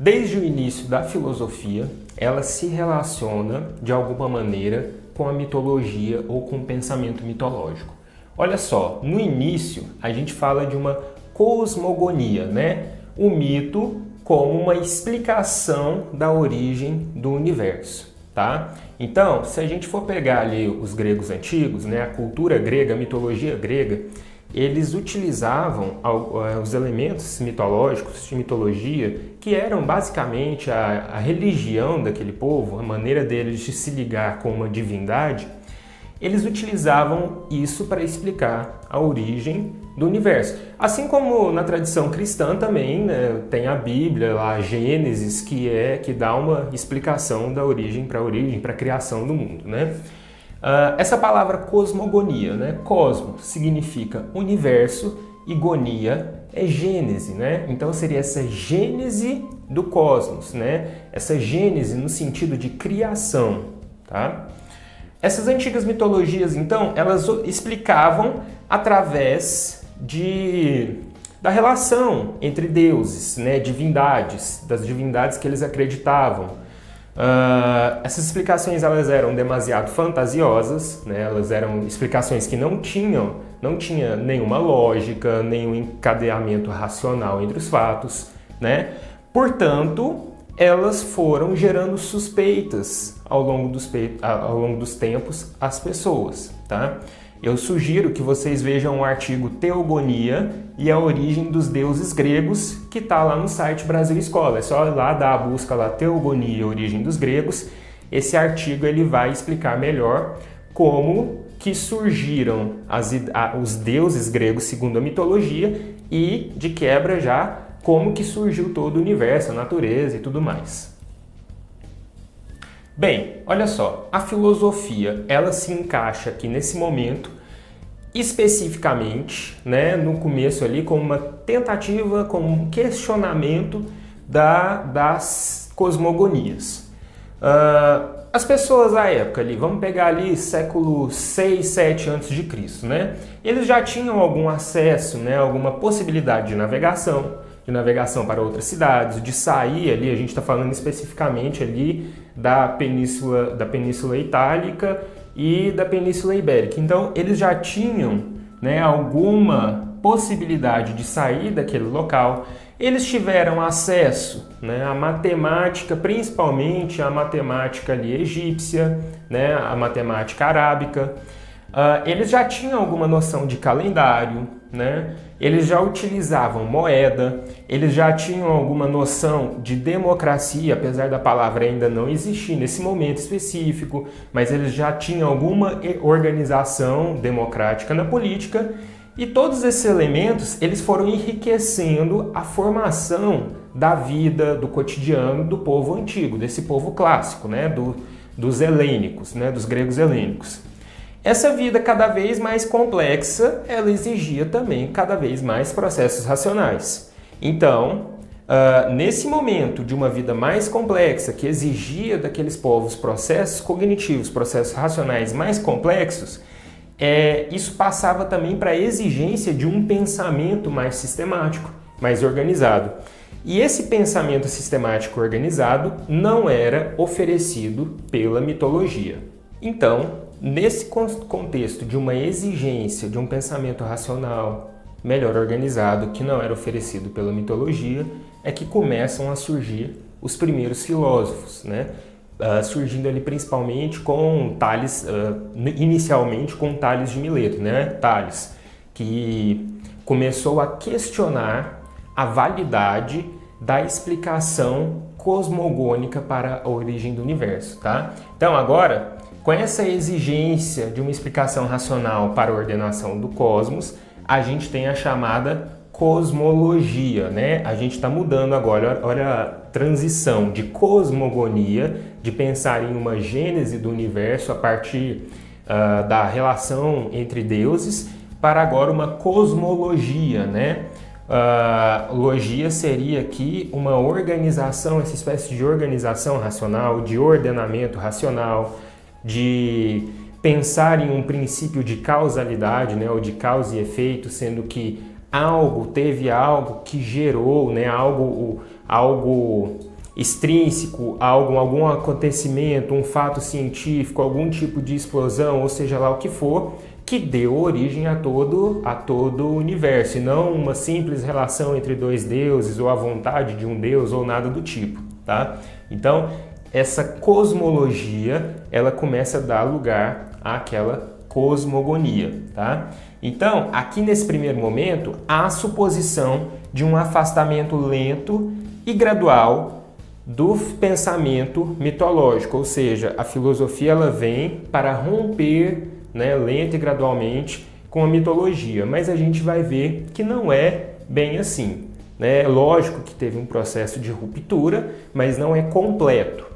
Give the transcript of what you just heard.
desde o início da filosofia, ela se relaciona de alguma maneira com a mitologia ou com o pensamento mitológico. Olha só, no início a gente fala de uma cosmogonia, né? O mito como uma explicação da origem do universo, tá? Então, se a gente for pegar ali os gregos antigos, né, a cultura grega, a mitologia grega, eles utilizavam os elementos mitológicos de mitologia, que eram basicamente a religião daquele povo, a maneira deles de se ligar com uma divindade. Eles utilizavam isso para explicar a origem do universo. Assim como na tradição cristã também, né, tem a Bíblia, lá, a Gênesis, que dá uma explicação da origem, para a criação do mundo, né? Essa palavra cosmogonia, né? Cosmo significa universo e gonia é gênese, né? Então seria essa gênese do cosmos, né? Essa gênese no sentido de criação, tá? Essas antigas mitologias, então, elas explicavam através da relação entre deuses, né? Divindades, das divindades que eles acreditavam. Essas explicações elas eram demasiado fantasiosas, né? Elas eram explicações que não tinha nenhuma lógica, nenhum encadeamento racional entre os fatos, né? Portanto, elas foram gerando suspeitas ao longo dos tempos às pessoas, tá? Eu sugiro que vocês vejam o artigo Teogonia e a origem dos deuses gregos, que está lá no site Brasil Escola. É só ir lá dar a busca lá, Teogonia e a origem dos gregos. Esse artigo ele vai explicar melhor como que surgiram os deuses gregos segundo a mitologia e, de quebra já, como que surgiu todo o universo, a natureza e tudo mais. Bem, olha só, a filosofia, ela se encaixa aqui nesse momento, especificamente, né, no começo ali, como uma tentativa, como um questionamento das cosmogonias. As pessoas à época ali, vamos pegar ali século 6, 7 a.C., né, eles já tinham algum acesso, né, alguma possibilidade de navegação para outras cidades, de sair ali, a gente está falando especificamente ali da Península Itálica e da Península Ibérica. Então, eles já tinham, né, alguma possibilidade de sair daquele local. Eles tiveram acesso, né, à matemática, principalmente à matemática ali egípcia, né, à matemática arábica. Eles já tinham alguma noção de calendário, né? Eles já utilizavam moeda, eles já tinham alguma noção de democracia, apesar da palavra ainda não existir nesse momento específico, mas eles já tinham alguma organização democrática na política, e todos esses elementos eles foram enriquecendo a formação da vida, do cotidiano do povo antigo, desse povo clássico, né? Dos helênicos, né? Dos gregos helênicos. Essa vida cada vez mais complexa, ela exigia também cada vez mais processos racionais. Então, nesse momento de uma vida mais complexa, que exigia daqueles povos processos cognitivos, processos racionais mais complexos, isso passava também para a exigência de um pensamento mais sistemático, mais organizado. E esse pensamento sistemático organizado não era oferecido pela mitologia. Então, nesse contexto de uma exigência de um pensamento racional melhor organizado que não era oferecido pela mitologia, é que começam a surgir os primeiros filósofos, né? Surgindo ali principalmente com Tales, inicialmente com Tales de Mileto, né? Tales, que começou a questionar a validade da explicação cosmogônica para a origem do universo, tá? Então agora, com essa exigência de uma explicação racional para a ordenação do cosmos, a gente tem a chamada cosmologia, né? A gente está mudando agora, olha a transição de cosmogonia, de pensar em uma gênese do universo a partir da relação entre deuses, para agora uma cosmologia, né? Logia seria aqui uma organização, essa espécie de organização racional, de ordenamento racional, de pensar em um princípio de causalidade, né, ou de causa e efeito, sendo que teve algo que gerou, né, algo extrínseco a algum acontecimento, um fato científico, algum tipo de explosão, ou seja lá o que for, que deu origem a todo o universo, e não uma simples relação entre dois deuses, ou a vontade de um deus, ou nada do tipo, tá? Então, essa cosmologia, ela começa a dar lugar àquela cosmogonia, tá? Então, aqui nesse primeiro momento, há a suposição de um afastamento lento e gradual do pensamento mitológico, ou seja, a filosofia ela vem para romper, né, lenta e gradualmente com a mitologia, mas a gente vai ver que não é bem assim, né? É lógico que teve um processo de ruptura, mas não é completo.